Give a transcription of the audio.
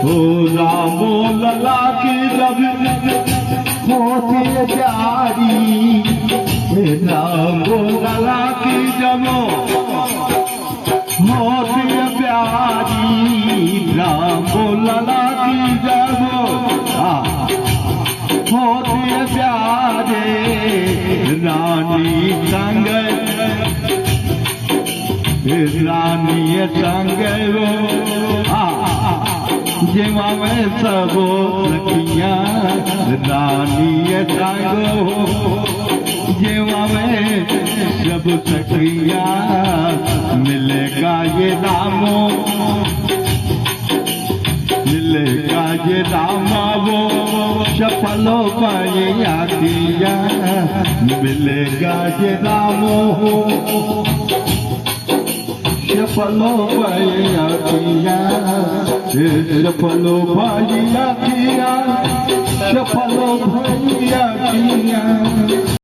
ओ राम लला की जब होती प्यारी, राम लला की जब होती प्यारी, राम लला की जब होती प्यारे, रानी संग रानी संग जेवा में सबो सखिया, रानी संग जेवा में सब सखिया, मिलेगा ये रामो, मिलेगा ये रामा वो सफलो पाया दिया, मिलेगा ये रामो सफलो पाया दिया, सफलो पाया दिया, सफलो पाया दिया।